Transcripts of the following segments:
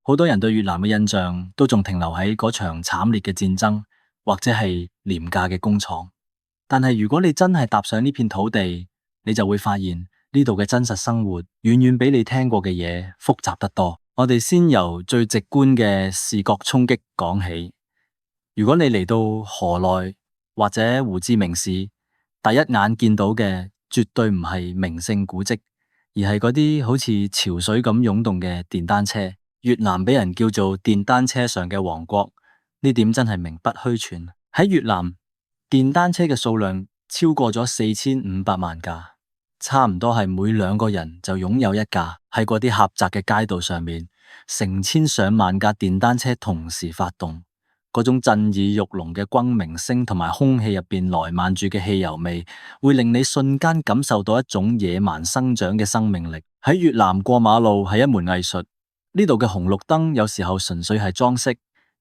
好多人對越南嘅印象都仲停留喺嗰場慘烈嘅戰爭，或者係廉價嘅工廠。但係如果你真係踏上呢片土地，你就會發現呢度嘅真實生活遠遠比你聽過嘅嘢複雜得多。我哋先由最直觀嘅視覺衝擊講起。如果你嚟到河內或者胡志明市，第一眼見到嘅絕對唔係名勝古蹟，而係嗰啲好似潮水咁湧動嘅電單車。越南俾人叫做電單車上嘅王國，呢點真係名不虛傳。喺越南，電單車嘅數量超過咗4500萬架，差唔多係每2個人就擁有一架。喺嗰啲狹窄嘅街道上面，成千上萬架電單車同時發動，嗰種震耳欲聾嘅轟鳴聲同埋空氣入邊瀰漫住嘅汽油味，會令你瞬間感受到一種野蠻生長嘅生命力。喺越南過馬路係一門藝術。呢度嘅紅綠燈有時候純粹係裝飾，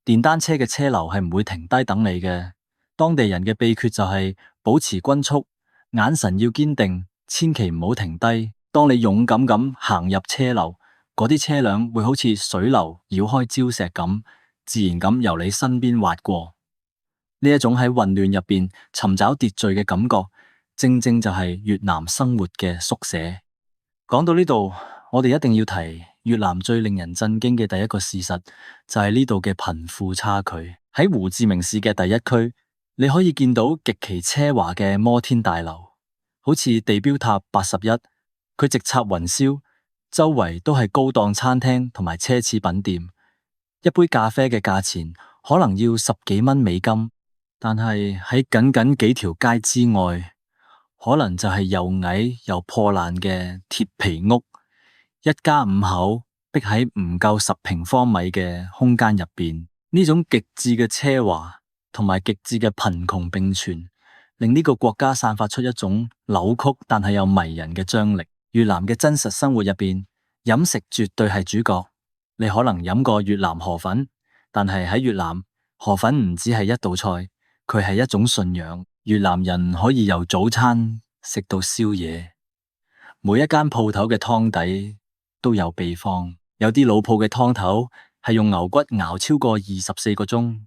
電單車嘅車流係唔會停低等你嘅。當地人嘅秘訣就係保持均速，眼神要堅定，千祈唔好停低。當你勇敢咁行入車流，嗰啲車輛會好似水流繞開礁石咁，自然咁由你身邊滑過。呢一種喺混亂入邊尋找秩序嘅感覺，正正就係越南生活嘅縮寫。講到呢度，我哋一定要提越南最令人震驚嘅第一個事實，就係呢度嘅貧富差距。喺胡志明市嘅第一區，你可以見到極其奢華嘅摩天大樓，好似地標塔81，佢直插雲霄，周圍都係高檔餐廳同埋奢侈品店。一杯咖啡嘅價錢可能要10幾蚊美金，但係喺僅僅幾條街之外，可能就係又矮又破爛嘅鐵皮屋。一家5口逼喺唔夠10平方米嘅空間入邊，呢種極致嘅奢華同埋極致嘅貧窮並存，令呢個國家散發出一種扭曲但係又迷人嘅張力。越南嘅真實生活入邊，飲食絕對係主角。你可能飲過越南河粉，但係喺越南，河粉唔只係一道菜，佢係一種信仰。越南人可以由早餐食到宵夜，每一間鋪頭嘅湯底都有秘方，有啲老鋪嘅湯頭係用牛骨熬超過24個鐘，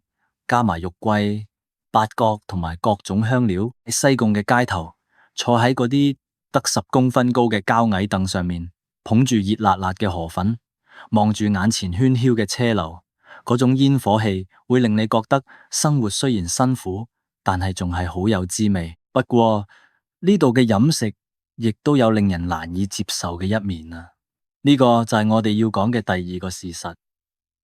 加埋肉桂、八角同埋各種香料。喺西貢嘅街頭，坐喺嗰啲得10公分高嘅膠矮凳上面，捧住熱辣辣嘅河粉，望住眼前喧囂嘅車流，嗰種煙火氣會令你覺得生活雖然辛苦，但係仲係好有滋味。不過呢度嘅飲食亦都有令人難以接受嘅一面啊！呢個就係我哋要講嘅第二個事實。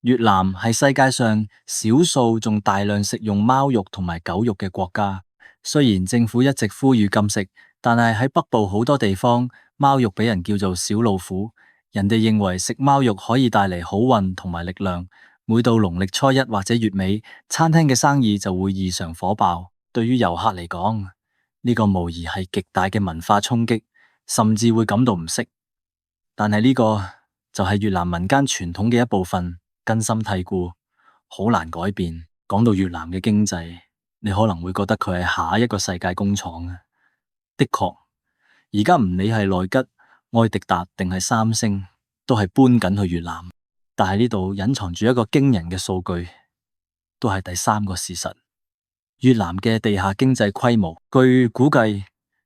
越南係世界上少數仲大量食用貓肉同埋狗肉嘅國家。雖然政府一直呼籲禁食，但係喺北部好多地方，貓肉俾人叫做小老虎。人哋認為食貓肉可以帶嚟好運同埋力量。每到農曆初一或者月尾，餐廳嘅生意就會異常火爆。對於遊客嚟講，呢個無疑係極大嘅文化衝擊，甚至會感到唔適。但係呢個就係越南民間傳統嘅一部分，根深蒂固，好難改變。講到越南嘅經濟，你可能會覺得佢係下一個世界工廠啊。的確，而家唔理係內吉、愛迪達定係三星，都係搬緊去越南。但係呢度隱藏住一個驚人嘅數據，都係第三個事實。越南嘅地下經濟規模，據估計，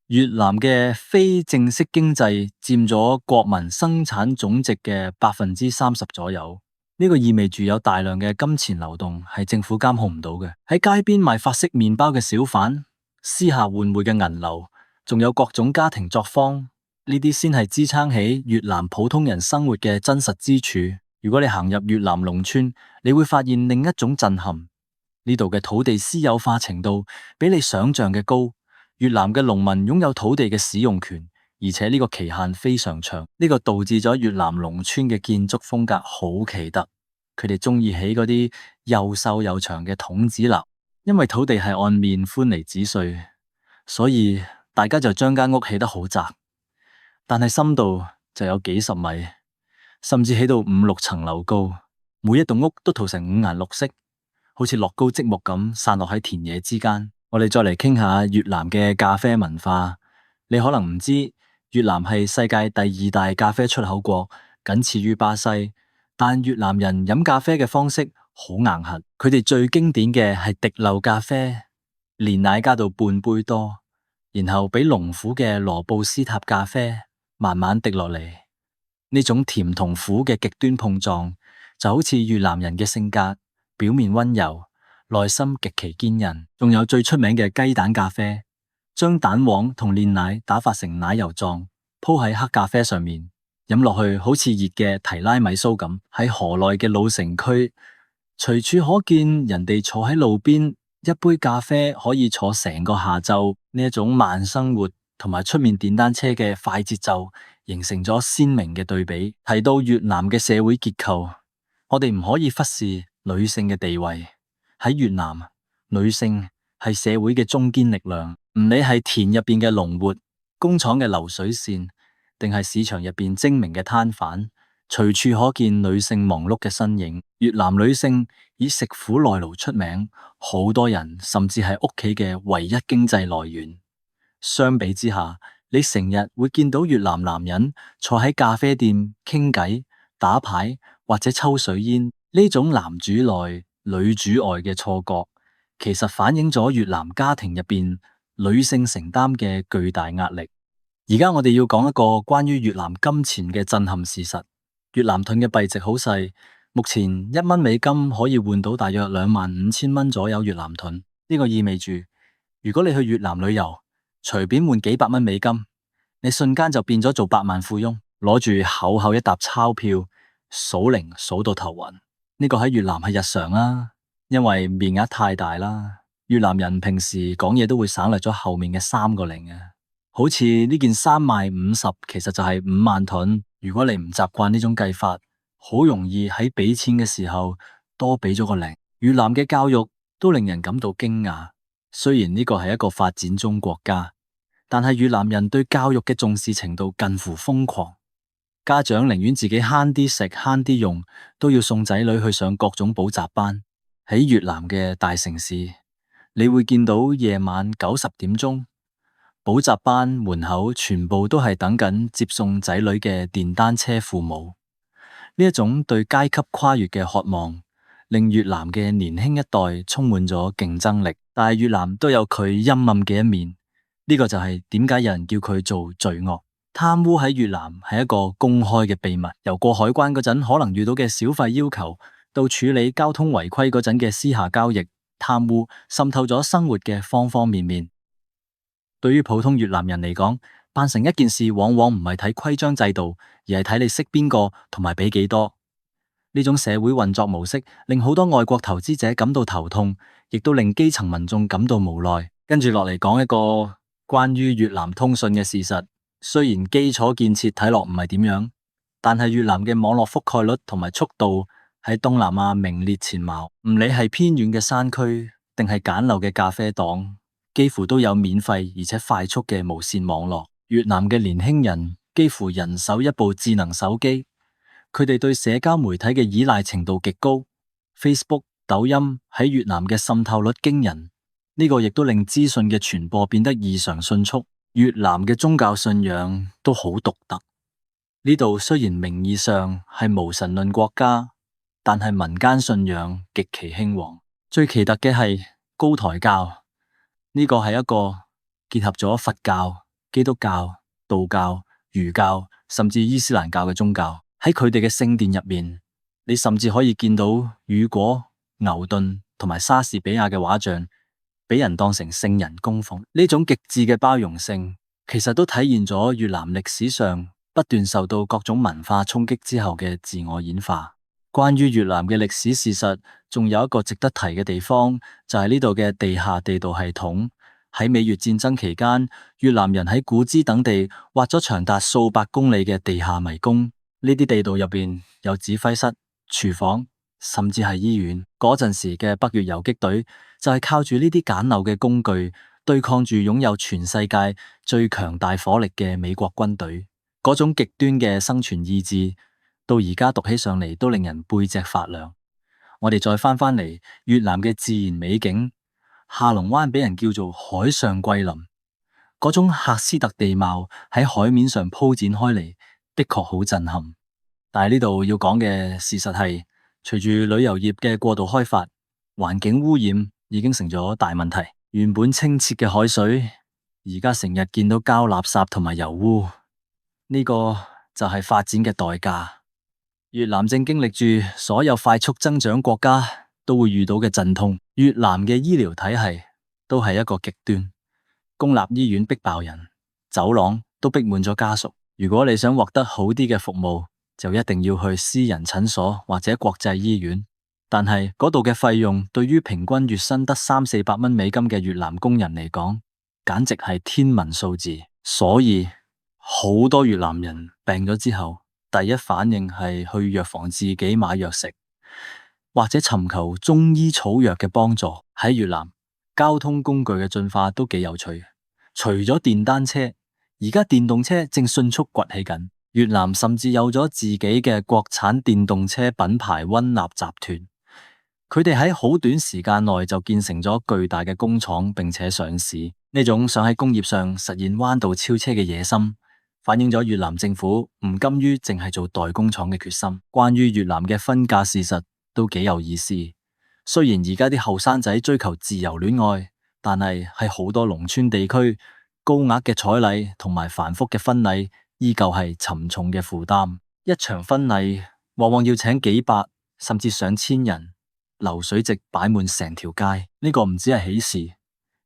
越南嘅非正式經濟佔咗國民生產總值嘅30%左右。呢個意味住有大量嘅金錢流動係政府監控唔到嘅。喺街邊賣法式麵包嘅小販，私下換匯嘅銀流，仲有各種家庭作坊，呢啲先係支撐起越南普通人生活嘅真實支柱。如果你行入越南農村，你會發現另一種震撼。呢度嘅土地私有化程度比你想象嘅高。越南嘅農民擁有土地嘅使用權，而且呢個期限非常長。呢個導致咗越南農村嘅建築風格好奇特。佢哋中意起嗰啲又瘦又長嘅筒子樓，因為土地係按面寬嚟指稅，所以大家就將間屋起得好窄，但係深度就有幾十米，甚至起到5-6層樓高。每一棟屋都塗成五顏六色，好似樂高積木咁散落喺田野之間。我哋再嚟傾下越南嘅咖啡文化。你可能唔知，越南係世界第2大咖啡出口國，僅次於巴西。但越南人飲咖啡嘅方式好硬核，佢哋最經典嘅係滴漏咖啡，煉奶加到半杯多，然後俾濃苦嘅羅布斯塔咖啡慢慢滴落嚟。呢種甜同苦嘅極端碰撞，就好似越南人嘅性格，表面溫柔，內心極其堅韌。仲有最出名嘅雞蛋咖啡，將蛋黃同煉奶打發成奶油狀，鋪喺黑咖啡上面。飲落去好似熱嘅提拉米蘇咁。喺河內嘅老城區，隨處可見人哋坐喺路邊，一杯咖啡可以坐成個下晝。呢一種慢生活同埋出面電單車嘅快節奏，形成咗鮮明嘅對比。提到越南嘅社會結構，我哋唔可以忽視女性嘅地位。喺越南，女性係社會嘅中堅力量，唔理係田入邊嘅農活、工廠嘅流水線，定係市場入邊精明嘅攤販，隨處可見女性忙碌嘅身影。越南女性以食苦耐勞出名，好多人甚至係屋企嘅唯一經濟來源。相比之下，你成日會見到越南男人坐喺咖啡店傾偈、打牌或者抽水煙，呢種男主內女主外嘅錯覺，其實反映咗越南家庭入邊女性承擔嘅巨大壓力。而家我哋要講一個關於越南金錢嘅震撼事實。越南盾嘅幣值好細，目前$1可以換到大約25,000蚊左右越南盾。呢個意味住，如果你去越南旅遊，隨便換幾百蚊美金，你瞬間就變咗做百萬富翁，攞住厚厚一沓鈔票，數零數到頭暈。呢個喺越南係日常啦，因為面額太大啦。越南人平時講嘢都會省略咗後面嘅3個零啊。好似呢件衫賣50，其實就係5萬盾。如果你唔習慣呢種計法，好容易喺俾錢嘅時候多俾咗個零。越南嘅教育都令人感到驚訝。雖然呢個係一個發展中國家，但係越南人對教育嘅重視程度近乎瘋狂。家長寧願自己慳啲食慳啲用，都要送仔女去上各種補習班。喺越南嘅大城市，你會見到夜晚9、10點鐘，補習班門口全部都係等緊接送仔女嘅電單車父母。呢一種對階級跨越嘅渴望，令越南嘅年輕一代充滿咗競爭力。但係越南都有佢陰暗嘅一面，呢個就係點解有人叫佢做罪惡。貪污喺越南係一個公開嘅秘密，由過海關嗰陣可能遇到嘅小費要求，到處理交通違規嗰陣嘅私下交易，貪污滲透咗生活嘅方方面面。對於普通越南人嚟講，辦成一件事往往唔係睇規章制度，而係睇你識邊個同埋俾幾多。呢種社會運作模式令好多外國投資者感到頭痛，亦都令基層民眾感到無奈。跟住落嚟講一個關於越南通訊嘅事實。雖然基礎建設睇落唔係點樣，但係越南嘅網絡覆蓋率同埋速度喺東南亞名列前茅。唔理係偏遠嘅山區定係簡陋嘅咖啡檔，幾乎都有免費而且快速嘅無線網絡。越南嘅年輕人幾乎人手一部智能手機，佢哋對社交媒體嘅依賴程度極高。Facebook、抖音喺越南嘅滲透率驚人，呢個亦都令資訊嘅傳播變得異常迅速。越南嘅宗教信仰都好獨特。呢度雖然名義上係無神論國家，但係民間信仰極其興旺。最奇特嘅係高台教，呢個係一個結合咗佛教、基督教、道教、儒教甚至伊斯蘭教嘅宗教。喺佢哋嘅聖殿入面，你甚至可以見到雨果、牛頓同埋莎士比亞嘅畫像，俾人當成聖人供奉。呢種極致嘅包容性，其實都體現咗越南歷史上不斷受到各種文化衝擊之後嘅自我演化。關於越南嘅歷史事實，仲有一個值得提嘅地方，就係呢度嘅地下地道系統。喺美越戰爭期間，越南人喺古茲等地挖咗長達數百公里嘅地下迷宮。呢啲地道入邊有指揮室、廚房，甚至係醫院。嗰陣時嘅北越游擊隊就係靠住呢啲簡陋嘅工具，對抗住擁有全世界最強大火力嘅美國軍隊。嗰種極端嘅生存意志，到而家讀起上嚟都令人背脊發涼。我哋再翻返嚟越南嘅自然美景，下龍灣俾人叫做海上桂林，嗰種喀斯特地貌喺海面上鋪展開嚟，的確好震撼。但係呢度要講嘅事實係，隨住旅遊業嘅過度開發，環境污染已經成咗大問題。原本清澈嘅海水，而家成日見到膠垃圾同埋油污，呢個就係發展嘅代價。越南正經歷住所有快速增長國家都會遇到嘅陣痛。越南嘅醫療體系都係一個極端，公立醫院逼爆人，走廊都逼滿咗家屬。如果你想獲得好啲嘅服務，就一定要去私人診所或者國際醫院。但係嗰度嘅費用對於平均月薪得300-400蚊美金嘅越南工人嚟講，簡直係天文數字。所以好多越南人病咗之後，第一反應係去藥房自己買藥食，或者尋求中醫草藥嘅幫助。喺越南，交通工具嘅進化都幾有趣。除咗電單車，而家電動車正迅速崛起緊。越南甚至有咗自己嘅國產電動車品牌溫納集團。佢哋喺好短時間內就建成咗巨大嘅工廠，並且上市。呢種想喺工業上實現彎道超車嘅野心，反映咗越南政府唔甘於淨係做代工廠嘅決心。關於越南嘅婚嫁事實都幾有意思。雖然而家啲後生仔追求自由戀愛，但係喺好多農村地區，高額嘅彩禮同埋繁複嘅婚禮依舊係沉重嘅負擔。一場婚禮往往要請幾百甚至上千人，流水席擺滿成條街。呢個唔止係喜事，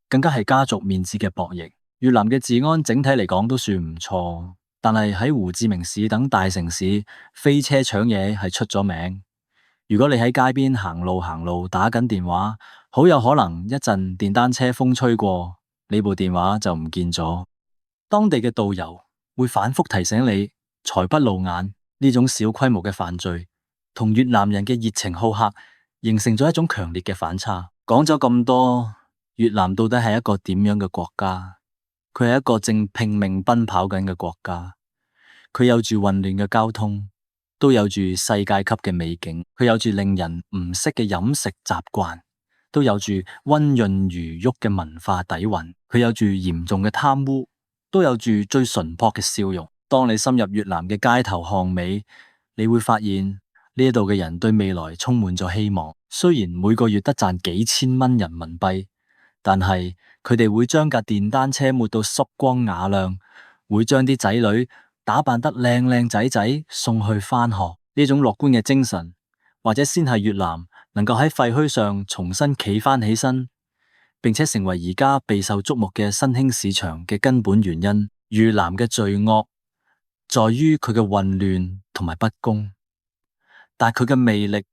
更加係家族面子嘅博弈。越南嘅治安整體嚟講都算唔錯，但係喺胡志明市等大城市，飛車搶嘢係出咗名。如果你喺街邊行路打緊電話，好有可能一陣電單車風吹過，你部電話就唔見咗。當地嘅導遊會反覆提醒你財不露眼。呢種小規模嘅犯罪同越南人嘅熱情好客形成咗一種強烈嘅反差。講咗咁多，越南到底係一個點樣嘅國家？佢係一個正拼命奔跑緊嘅國家。佢有住混亂嘅交通，都有住世界級嘅美景。佢有住令人唔識嘅飲食習慣，都有住溫潤如玉嘅文化底蘊。佢有住嚴重嘅貪污，都有住最淳樸嘅笑容。當你深入越南嘅街頭巷尾，你會發現呢度嘅人對未來充滿咗希望。雖然每個月得賺幾千蚊人民幣，但係佢哋會將架電單車抹到縮光瓦亮，會將啲仔女打扮得靚靚仔仔送去返學。呢種樂觀嘅精神，或者先係越南能夠喺廢墟上重新企返起身，並且成為而家備受矚目嘅新興市場嘅根本原因。越南嘅罪惡在於佢嘅混亂同埋不公，但佢嘅魅力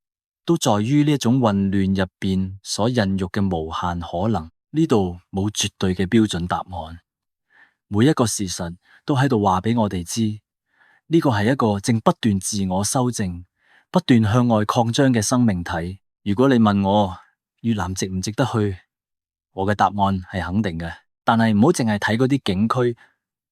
都在於呢一種混亂入邊所孕育嘅無限可能。呢度冇絕對嘅標準答案，每一個事實都喺度話俾我哋知，呢個係一個正不斷自我修正、不斷向外擴張嘅生命體。如果你問我越南值唔值得去，我嘅答案係肯定嘅。但係唔好淨係睇嗰啲景區，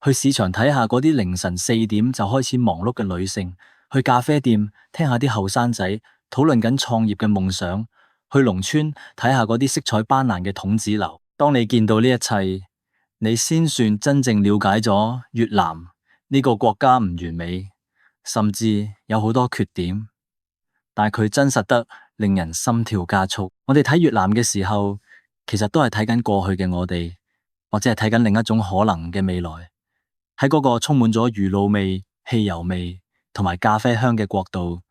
去市場睇下嗰啲凌晨4點就開始忙碌嘅女性，去咖啡店聽下啲後生仔討論緊創業嘅夢想，去農村睇下嗰啲色彩斑斕嘅筒子樓。當你見到呢一切，你先算真正了解咗越南呢個國家唔完美，甚至有好多缺點，但係佢真實得令人心跳加速。我哋睇越南嘅時候，其實都係睇緊過去嘅我哋，或者係睇緊另一種可能嘅未來。喺嗰個充滿咗魚露味、汽油味同埋咖啡香嘅國度，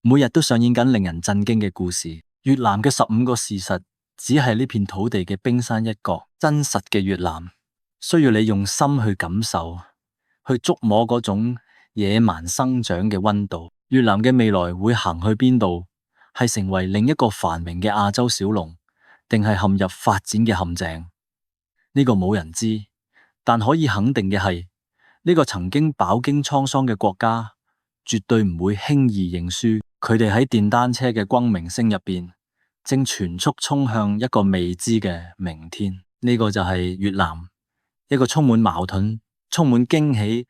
每日都上演緊令人震驚嘅故事。越南嘅15個事實，只係呢片土地嘅冰山一角。真實嘅越南，需要你用心去感受，去觸摸嗰種野蠻生長嘅溫度。越南嘅未來會行去邊度？係成為另一個繁榮嘅亞洲小龍，定係陷入發展嘅陷阱？呢個冇人知，但可以肯定嘅係，呢個曾經飽經滄桑嘅國家，絕對唔會輕易認輸。佢哋喺電單車嘅轟鳴聲入邊，正全速衝向一個未知嘅明天。呢個就係越南，一個充滿矛盾、充滿驚喜、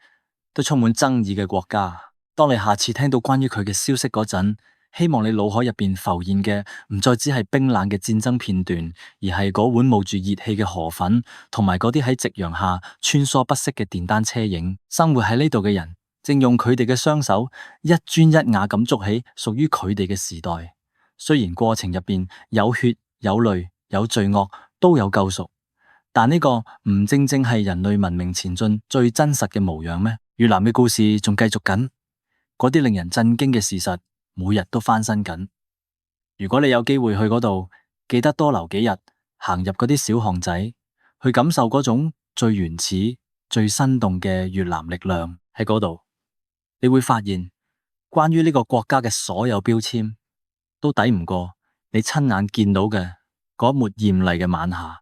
都充滿爭議嘅國家。當你下次聽到關於佢嘅消息嗰陣，希望你腦海入邊浮現嘅唔再只係冰冷嘅戰爭片段，而係嗰碗冒住熱氣嘅河粉，同埋嗰啲喺夕陽下穿梭不息嘅電單車影。生活喺呢度嘅人正用佢哋嘅雙手一磚一瓦咁築起屬於佢哋嘅時代。雖然過程入邊有血有淚有罪惡，都有救贖，但呢個唔正正係人類文明前進最真實嘅模樣咩？越南嘅故事仲繼續緊，嗰啲令人震驚嘅事實每日都翻新緊。如果你有機會去嗰度，記得多留幾日，行入嗰啲小巷仔，去感受嗰種最原始、最生動嘅越南力量。喺嗰度，你會發現關於呢個國家嘅所有標籤，都抵唔過你親眼見到嘅嗰一抹艷麗嘅晚霞。